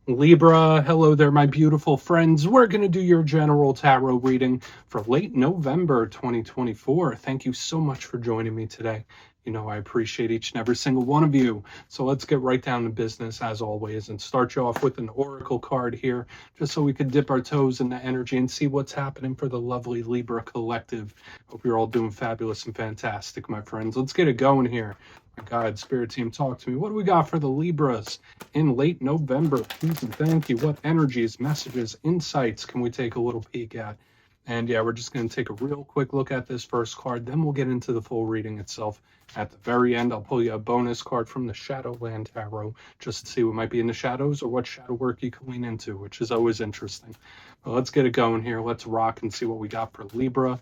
Libra, hello there, my beautiful friends. We're going to do your general tarot reading for late November 2024. Thank you so much for joining me today. You know, I appreciate each and every single one of you. So let's get right down to business as always and start you off with an oracle card here, just so we could dip our toes in the energy and see what's happening for the lovely Libra collective. Hope you're all doing fabulous and fantastic, my friends. Let's get it going here. My God, Spirit Team, talk to me. What do we got for the Libras in late November? Please and thank you. What energies, messages, insights can we take a little peek at? And yeah, we're just going to take a real quick look at this first card. Then we'll get into the full reading itself. At the very end, I'll pull you a bonus card from the Shadowland Tarot just to see what might be in the shadows or what shadow work you can lean into, which is always interesting. But let's get it going here. Let's rock and see what we got for Libra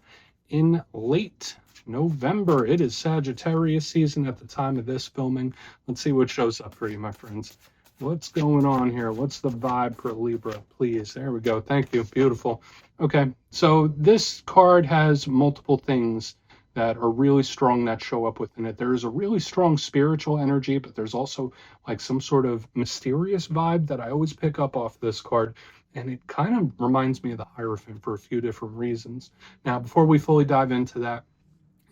in late November. It is Sagittarius season at the time of this filming. Let's see what shows up for you, my friends. What's going on here? What's the vibe for Libra, please? There we go. Thank you. Beautiful. Okay, so this card has multiple things that are really strong that show up within it. There is a really strong spiritual energy, but there's also like some sort of mysterious vibe that I always pick up off this card. And it kind of reminds me of the Hierophant for a few different reasons. Now, before we fully dive into that,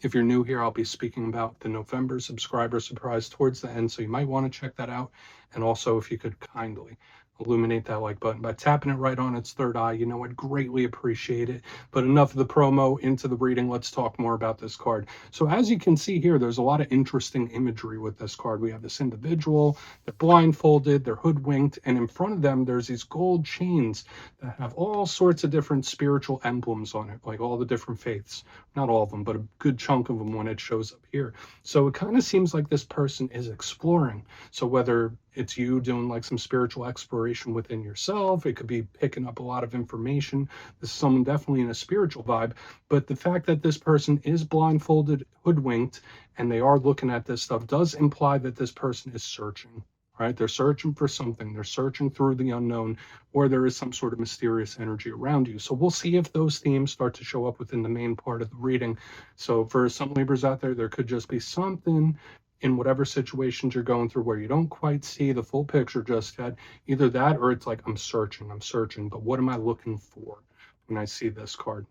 if you're new here, I'll be speaking about the November subscriber surprise towards the end, so you might want to check that out. And also, if you could kindly illuminate that like button by tapping it right on its third eye, you know, I'd greatly appreciate it. But enough of the promo, into the reading. Let's talk more about this card. So as you can see here, there's a lot of interesting imagery with this card. We have this individual, they're blindfolded, they're hoodwinked, and in front of them there's these gold chains that have all sorts of different spiritual emblems on it, like all the different faiths. Not all of them, but a good chunk of them when it shows up here. So it kind of seems like this person is exploring. So whether it's you doing like some spiritual exploration within yourself, it could be picking up a lot of information. This is someone definitely in a spiritual vibe. But the fact that this person is blindfolded, hoodwinked, and they are looking at this stuff does imply that this person is searching. Right? They're searching for something. They're searching through the unknown, or there is some sort of mysterious energy around you. So we'll see if those themes start to show up within the main part of the reading. So for some Libras out there, there could just be something in whatever situations you're going through where you don't quite see the full picture just yet. Either that, or it's like, I'm searching, but what am I looking for when I see this card?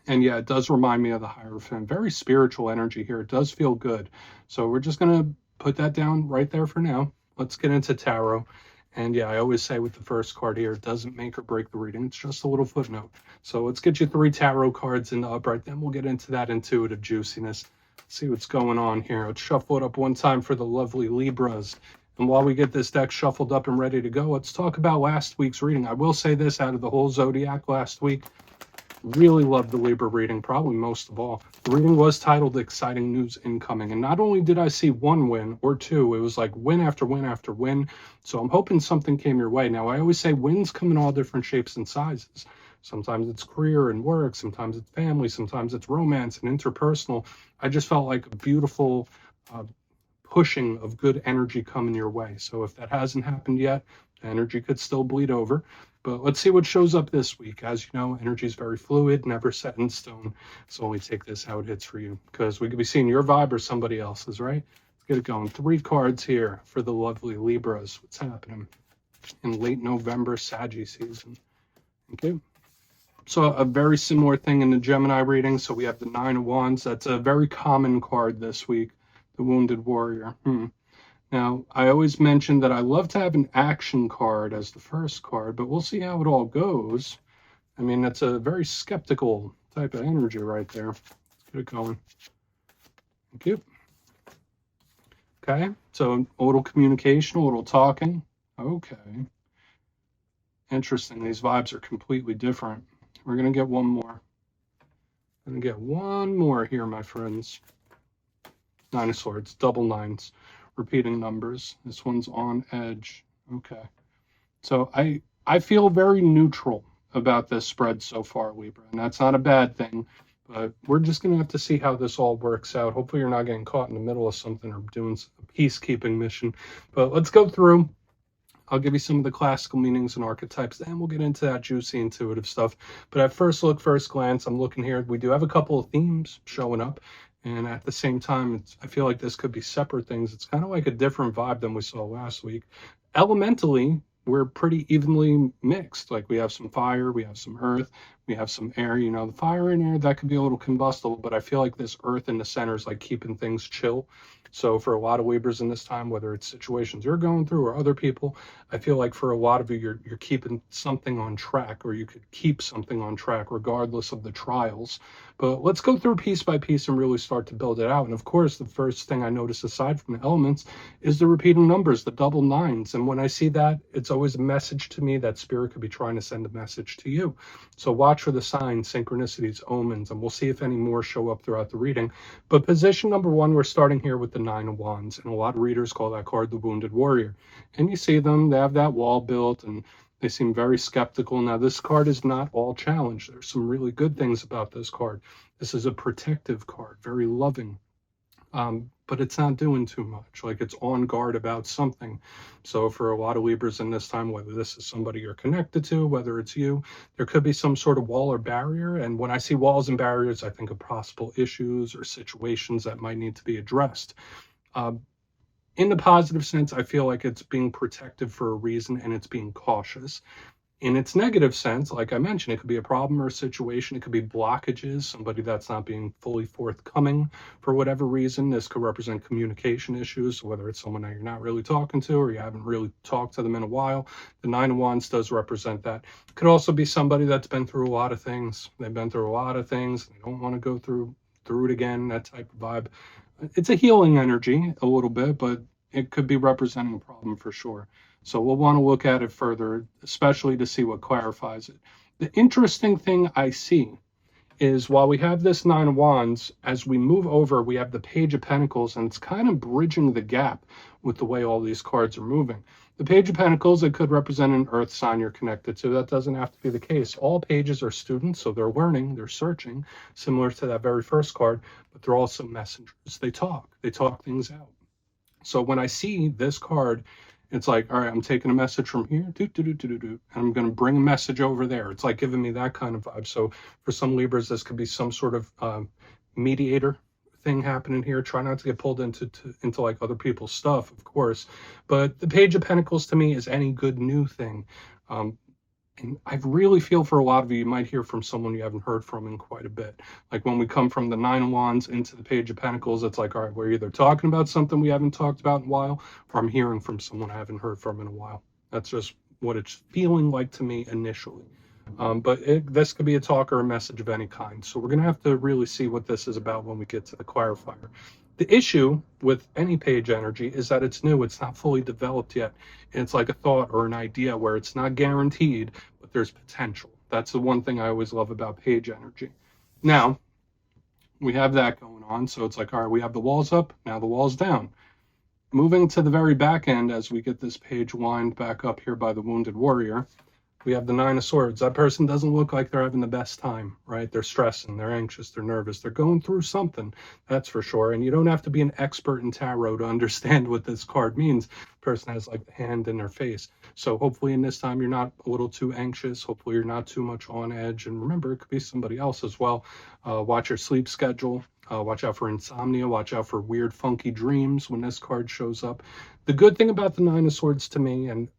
And yeah, it does remind me of the Hierophant. Very spiritual energy here. It does feel good. So we're just going to put that down right there for now. Let's get into tarot. And yeah, I always say with the first card here, it doesn't make or break the reading. It's just a little footnote. So let's get you 3 tarot cards in the upright. Then we'll get into that intuitive juiciness. See what's going on here. Let's shuffle it up one time for the lovely Libras. And while we get this deck shuffled up and ready to go, let's talk about last week's reading. I will say this, out of the whole Zodiac last week, really loved the Libra reading, probably most of all. The reading was titled Exciting News Incoming. And not only did I see one win or two, it was like win after win after win. So I'm hoping something came your way. Now, I always say wins come in all different shapes and sizes. Sometimes it's career and work. Sometimes it's family. Sometimes it's romance and interpersonal. I just felt like a beautiful pushing of good energy coming your way. So if that hasn't happened yet, the energy could still bleed over. But let's see what shows up this week. As you know, energy is very fluid, never set in stone. So only take this how it hits for you, because we could be seeing your vibe or somebody else's, right? Let's get it going. 3 cards here for the lovely Libras. What's happening in late November, Saggy season? Okay. So a very similar thing in the Gemini reading. So we have the 9 of Wands. That's a very common card this week, the Wounded Warrior. Now, I always mention that I love to have an action card as the first card, but we'll see how it all goes. I mean, that's a very skeptical type of energy right there. Let's get it going. Thank you. Okay, so a little communication, a little talking. Okay. Interesting. These vibes are completely different. We're going to get one more. Going to get one more here, my friends. 9 of Swords, double 9s. Repeating numbers. This one's on edge. Okay. So I feel very neutral about this spread so far, Libra, and that's not a bad thing, but we're just going to have to see how this all works out. Hopefully you're not getting caught in the middle of something or doing a peacekeeping mission. But let's go through. I'll give you some of the classical meanings and archetypes, then we'll get into that juicy intuitive stuff. But at first look, first glance, I'm looking here. We do have a couple of themes showing up. And at the same time, I feel like this could be separate things. It's kind of like a different vibe than we saw last week. Elementally, we're pretty evenly mixed. Like we have some fire, we have some earth, we have some air. You know, the fire and air, that could be a little combustible, but I feel like this earth in the center is like keeping things chill. So for a lot of Libras in this time, whether it's situations you're going through or other people, I feel like for a lot of you, you're keeping something on track, or you could keep something on track regardless of the trials. But let's go through piece by piece and really start to build it out. And of course, the first thing I notice aside from the elements is the repeating numbers, the double nines. And when I see that, it's always a message to me that spirit could be trying to send a message to you. So watch for the signs, synchronicities, omens, and we'll see if any more show up throughout the reading. But position number one, we're starting here with the Nine of Wands. And a lot of readers call that card the Wounded Warrior. And you see them, they have that wall built, and they seem very skeptical. Now, this card is not all challenge. There's some really good things about this card. This is a protective card, very loving. But it's not doing too much. Like, it's on guard about something. So for a lot of Libras in this time, whether this is somebody you're connected to, whether it's you, there could be some sort of wall or barrier. And when I see walls and barriers, I think of possible issues or situations that might need to be addressed. In the positive sense, I feel like it's being protective for a reason, and it's being cautious. In its negative sense, like I mentioned, it could be a problem or a situation. It could be blockages, somebody that's not being fully forthcoming for whatever reason. This could represent communication issues, whether it's someone that you're not really talking to or you haven't really talked to them in a while. The Nine of Wands does represent that. It could also be somebody that's been through a lot of things. They've been through a lot of things. They don't want to go through it again, that type of vibe. It's a healing energy a little bit, but it could be representing a problem for sure. So we'll want to look at it further, especially to see what clarifies it. The interesting thing I see is while we have this Nine of Wands, as we move over, we have the Page of Pentacles, and it's kind of bridging the gap with the way all these cards are moving. The Page of Pentacles, it could represent an earth sign you're connected to. That doesn't have to be the case. All pages are students, so they're learning, they're searching, similar to that very first card, but they're also messengers. They talk things out. So when I see this card, it's like, all right, I'm taking a message from here, and I'm going to bring a message over there. It's like giving me that kind of vibe. So for some Libras, this could be some sort of mediator thing happening here. Try not to get pulled into like other people's stuff, of course. But the Page of Pentacles to me is any good new thing. And I really feel for a lot of you, you might hear from someone you haven't heard from in quite a bit. Like when we come from the Nine of Wands into the Page of Pentacles, it's like, all right, we're either talking about something we haven't talked about in a while, or I'm hearing from someone I haven't heard from in a while. That's just what it's feeling like to me initially. But this could be a talk or a message of any kind. So we're going to have to really see what this is about when we get to the clarifier. The issue with any page energy is that it's new. It's not fully developed yet. And it's like a thought or an idea where it's not guaranteed, but there's potential. That's the one thing I always love about page energy. Now, we have that going on. So it's like, all right, we have the walls up, now the walls down. Moving to the very back end as we get this page wind back up here by the Wounded Warrior, we have the Nine of Swords. That person doesn't look like they're having the best time, right? They're stressing, they're anxious, they're nervous, they're going through something, that's for sure. And you don't have to be an expert in tarot to understand what this card means. The person has like the hand in their face. So hopefully in this time, you're not a little too anxious. Hopefully you're not too much on edge. And remember, it could be somebody else as well. Watch your sleep schedule. Watch out for insomnia. Watch out for weird, funky dreams when this card shows up. The good thing about the Nine of Swords to me, and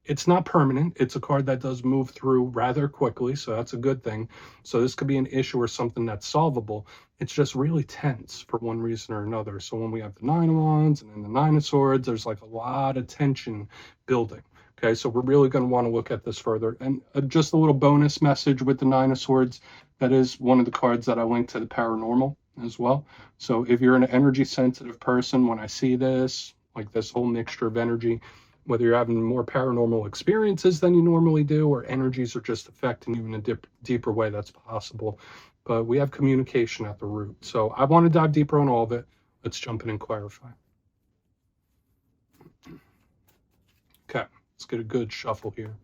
it's not permanent. It's a card that does move through rather quickly, so that's a good thing. So this could be an issue or something that's solvable. It's just really tense for one reason or another. So when we have the Nine of Wands and then the Nine of Swords, there's like a lot of tension building. Okay, so we're really going to want to look at this further. And just a little bonus message with the Nine of Swords, that is one of the cards that I linked to the paranormal as well. So if you're an energy sensitive person, when I see this, like this whole mixture of energy, whether you're having more paranormal experiences than you normally do, or energies are just affecting you in a deeper way, that's possible. But we have communication at the root. So I want to dive deeper on all of it. Let's jump in and clarify. Okay, let's get a good shuffle here.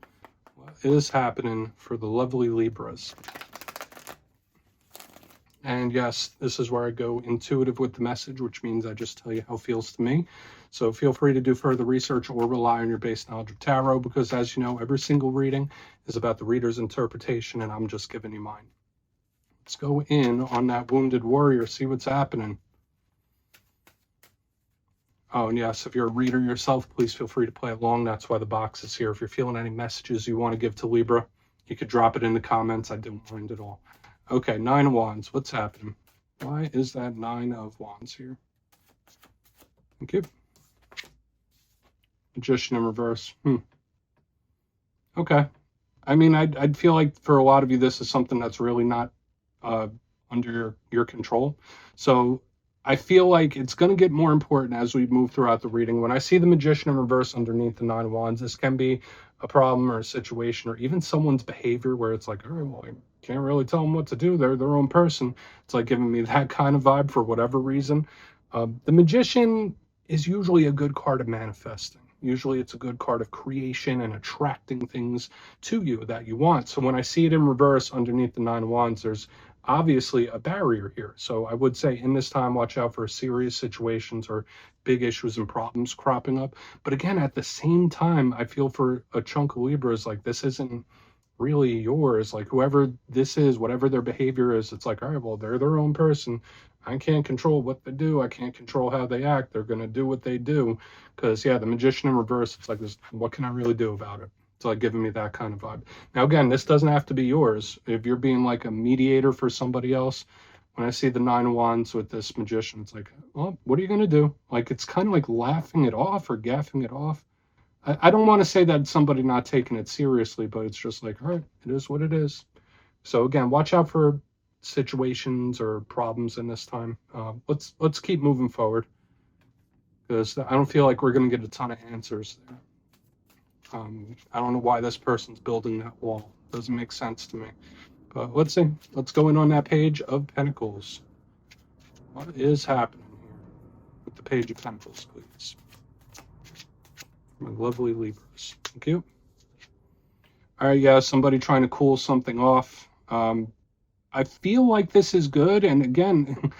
What is happening for the lovely Libras? And yes, this is where I go intuitive with the message, which means I just tell you how it feels to me. So feel free to do further research or rely on your base knowledge of tarot, because as you know, every single reading is about the reader's interpretation, and I'm just giving you mine. Let's go in on that Wounded Warrior, see what's happening. Oh, and yes, if you're a reader yourself, please feel free to play along. That's why the box is here. If you're feeling any messages you want to give to Libra, you could drop it in the comments. I don't mind at all. Okay, 9 of Wands. What's happening? Why is that 9 of Wands here? Thank you. Magician in reverse. Okay. I mean, I'd feel like for a lot of you, this is something that's really not under your control. So I feel like it's going to get more important as we move throughout the reading. When I see the Magician in reverse underneath the 9 of Wands, this can be a problem or a situation or even someone's behavior where it's like, all right, well, I can't really tell them what to do. They're their own person. It's like giving me that kind of vibe for whatever reason. The Magician is usually a good card of manifesting. Usually it's a good card of creation and attracting things to you that you want. So when I see it in reverse underneath the 9 of Wands, there's obviously a barrier here. So I would say in this time, watch out for serious situations or big issues and problems cropping up. But again, at the same time, I feel for a chunk of Libras, like this isn't really yours. Like whoever this is, whatever their behavior is, it's like, all right, well, they're their own person. I can't control what they do. I can't control how they act. They're going to do what they do. Because, yeah, the Magician in reverse, it's like, this, what can I really do about it? It's like giving me that kind of vibe. Now, again, this doesn't have to be yours. If you're being like a mediator for somebody else, when I see the 9 of Wands with this Magician, it's like, well, what are you going to do? Like, it's kind of like laughing it off or gaffing it off. I don't want to say that somebody not taking it seriously, but it's just like, all right, it is what it is. So again, watch out for situations or problems in this time. Let's keep moving forward because I don't feel like we're going to get a ton of answers there. I don't know why this person's building that wall. Doesn't make sense to me. But let's see. Let's go in on that Page of Pentacles. What is happening here with the Page of Pentacles, please? My lovely Libras. Thank you. All right, yeah, somebody trying to cool something off. I feel like this is good. And again,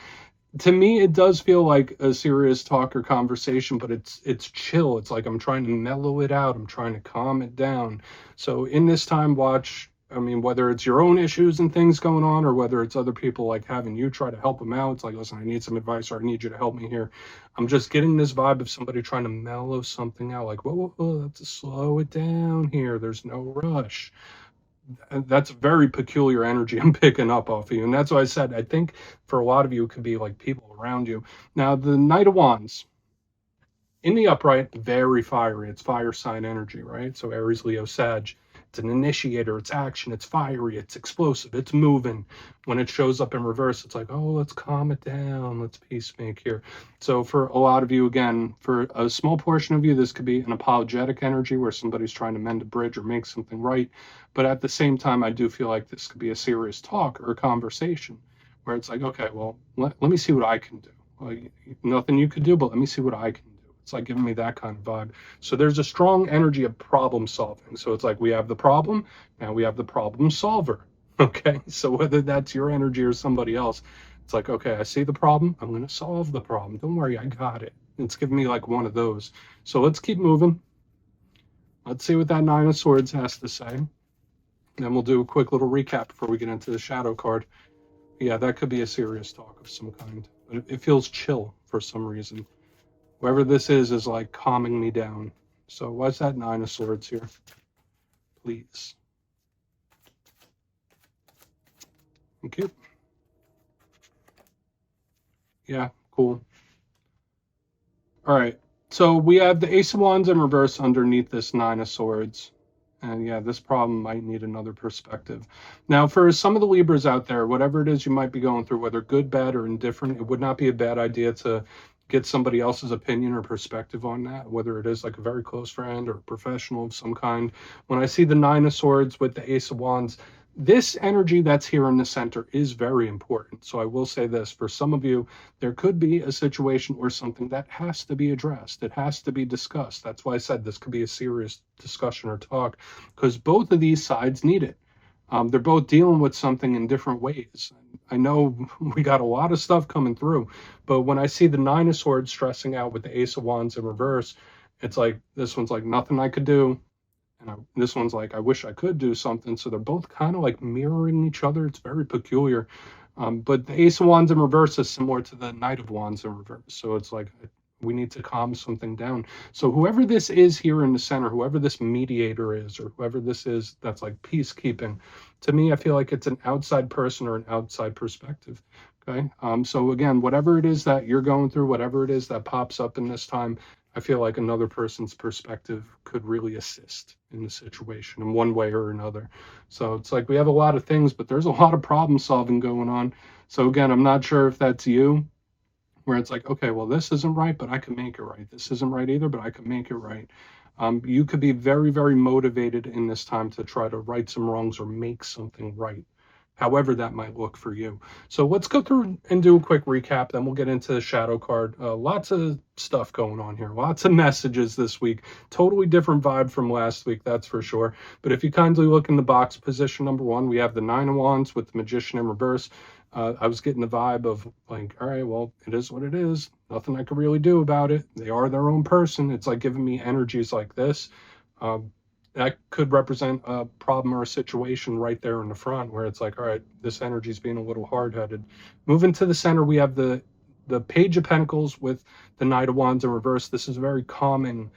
to me, it does feel like a serious talk or conversation, but it's chill. It's like I'm trying to mellow it out. I'm trying to calm it down. So in this time, watch, I mean, whether it's your own issues and things going on or whether it's other people like having you try to help them out. It's like, listen, I need some advice or I need you to help me here. I'm just getting this vibe of somebody trying to mellow something out. Like, whoa, let's slow it down here. There's no rush. That's very peculiar energy I'm picking up off of you. And that's why I said, I think for a lot of you, it could be like people around you. Now, the Knight of Wands, in the upright, very fiery. It's fire sign energy, right? So Aries, Leo, Sag. It's an initiator. It's action. It's fiery. It's explosive. It's moving. When it shows up in reverse, it's like, oh, let's calm it down. Let's peacemake here. So for a lot of you, again, for a small portion of you, this could be an apologetic energy where somebody's trying to mend a bridge or make something right. But at the same time, I do feel like this could be a serious talk or a conversation where it's like, okay, well, let me see what I can do. Like, nothing you could do, but let me see what I can do. It's like giving me that kind of vibe. So there's a strong energy of problem solving. So it's like we have the problem, now we have the problem solver. Okay, so whether that's your energy or somebody else, it's like, okay, I see the problem, I'm going to solve the problem. Don't worry, I got it. It's giving me like one of those. So let's keep moving. Let's see what that 9 of Swords has to say. Then we'll do a quick little recap before we get into the shadow card. Yeah, that could be a serious talk of some kind. But it feels chill for some reason. Whoever this is like calming me down. So what's that 9 of Swords here? Please. Thank you. Yeah, cool. All right. So we have the Ace of Wands in reverse underneath this 9 of Swords. And yeah, this problem might need another perspective. Now, for some of the Libras out there, whatever it is you might be going through, whether good, bad, or indifferent, it would not be a bad idea to get somebody else's opinion or perspective on that, whether it is like a very close friend or a professional of some kind. When I see the 9 of Swords with the Ace of Wands, this energy that's here in the center is very important. So I will say this, for some of you, there could be a situation or something that has to be addressed. It has to be discussed. That's why I said this could be a serious discussion or talk, because both of these sides need it. They're both dealing with something in different ways. I know we got a lot of stuff coming through, but when I see the 9 of Swords stressing out with the Ace of Wands in reverse, it's like, this one's like, nothing I could do. And this one's like, I wish I could do something. So they're both kind of like mirroring each other. It's very peculiar. But the Ace of Wands in reverse is similar to the Knight of Wands in reverse. So it's like, We need to calm something down. So whoever this is here in the center, whoever this mediator is, or whoever this is that's like peacekeeping, to me, I feel like it's an outside person or an outside perspective. Okay. So again, whatever it is that you're going through, whatever it is that pops up in this time, I feel like another person's perspective could really assist in the situation in one way or another. So it's like we have a lot of things, but there's a lot of problem solving going on. So again, I'm not sure if that's you, where it's like, okay, well, this isn't right, but I can make it right. This isn't right either, but I can make it right. You could be very, very motivated in this time to try to right some wrongs or make something right, however that might look for you. So let's go through and do a quick recap, then we'll get into the shadow card. Lots of stuff going on here, lots of messages this week, totally different vibe from last week, that's for sure. But if you kindly look in the box, position number 1, we have the 9 of Wands with the Magician in reverse. I was getting the vibe of like, all right, well, it is what it is. Nothing I could really do about it. They are their own person. It's like giving me energies like this. That could represent a problem or a situation right there in the front where it's like, all right, this energy is being a little hard-headed. Moving to the center, we have the Page of Pentacles with the Knight of Wands in reverse. This is a very calming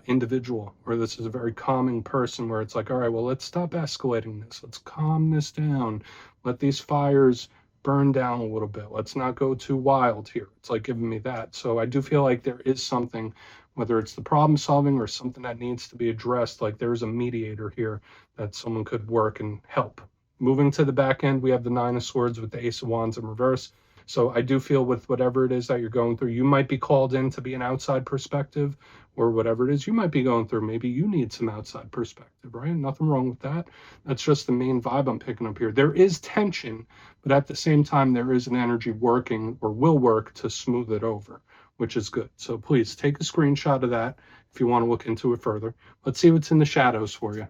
individual, or this is a very calming person where it's like, all right, well, let's stop escalating this. Let's calm this down. Let these fires burn down a little bit. Let's not go too wild here. It's like giving me that. So I do feel like there is something, whether it's the problem solving or something that needs to be addressed, like there's a mediator here that someone could work and help. Moving to the back end, we have the 9 of Swords with the Ace of Wands in reverse. So I do feel with whatever it is that you're going through, you might be called in to be an outside perspective, or whatever it is you might be going through. Maybe you need some outside perspective, right? Nothing wrong with that. That's just the main vibe I'm picking up here. There is tension, but at the same time, there is an energy working or will work to smooth it over, which is good. So please take a screenshot of that if you want to look into it further. Let's see what's in the shadows for you.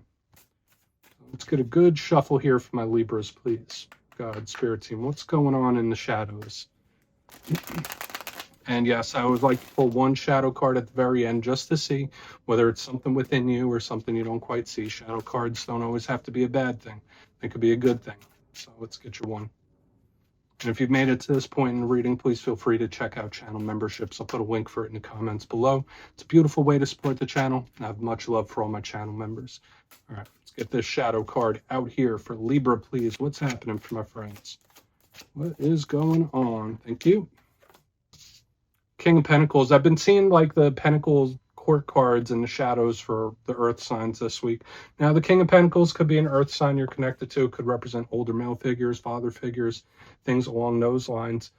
Let's get a good shuffle here for my Libras, please. God, Spirit Team, what's going on in the shadows? And yes, I would like to pull one shadow card at the very end just to see whether it's something within you or something you don't quite see. Shadow cards don't always have to be a bad thing. They could be a good thing. So let's get your one. And if you've made it to this point in the reading, please feel free to check out channel memberships. I'll put a link for it in the comments below. It's a beautiful way to support the channel. And I have much love for all my channel members. All right, let's get this shadow card out here for Libra, please. What's happening for my friends? What is going on? Thank you. King of Pentacles. I've been seeing like the Pentacles court cards in the shadows for the earth signs this week. Now, the King of Pentacles could be an earth sign you're connected to. It could represent older male figures, father figures, things along those lines.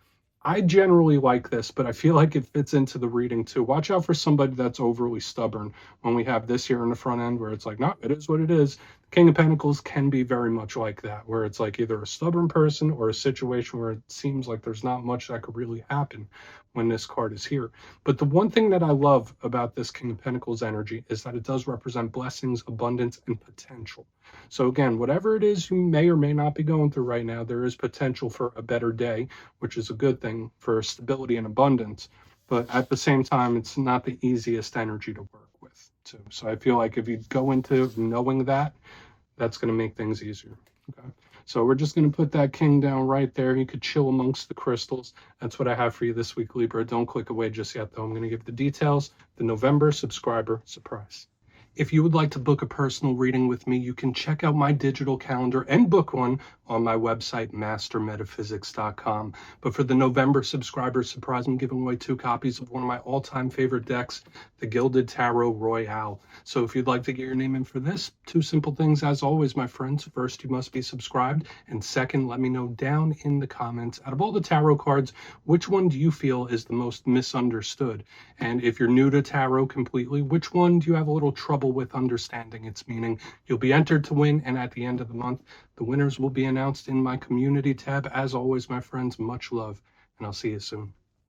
I generally like this, but I feel like it fits into the reading too. Watch out for somebody that's overly stubborn when we have this here in the front end where it's like, no, it is what it is. The King of Pentacles can be very much like that, where it's like either a stubborn person or a situation where it seems like there's not much that could really happen when this card is here. But the one thing that I love about this King of Pentacles energy is that it does represent blessings, abundance, and potential. So again, whatever it is you may or may not be going through right now, there is potential for a better day, which is a good thing for stability and abundance. But at the same time, it's not the easiest energy to work with too. So I feel like if you go into knowing that, that's going to make things easier. Okay. So we're just going to put that king down right there. You could chill amongst the crystals. That's what I have for you this week, Libra. Don't click away just yet, though. I'm going to give the details, the November subscriber surprise. If you would like to book a personal reading with me, you can check out my digital calendar and book one on my website, mastermetaphysics.com. But for the November subscriber surprise, I'm giving away 2 copies of one of my all-time favorite decks, the Gilded Tarot Royale. So if you'd like to get your name in for this, 2 simple things as always, my friends. First, you must be subscribed. And second, let me know down in the comments, out of all the tarot cards, which one do you feel is the most misunderstood? And if you're new to tarot completely, which one do you have a little trouble with understanding its meaning? You'll be entered to win, and at the end of the month, the winners will be announced in my community tab. As always, my friends, much love, and I'll see you soon.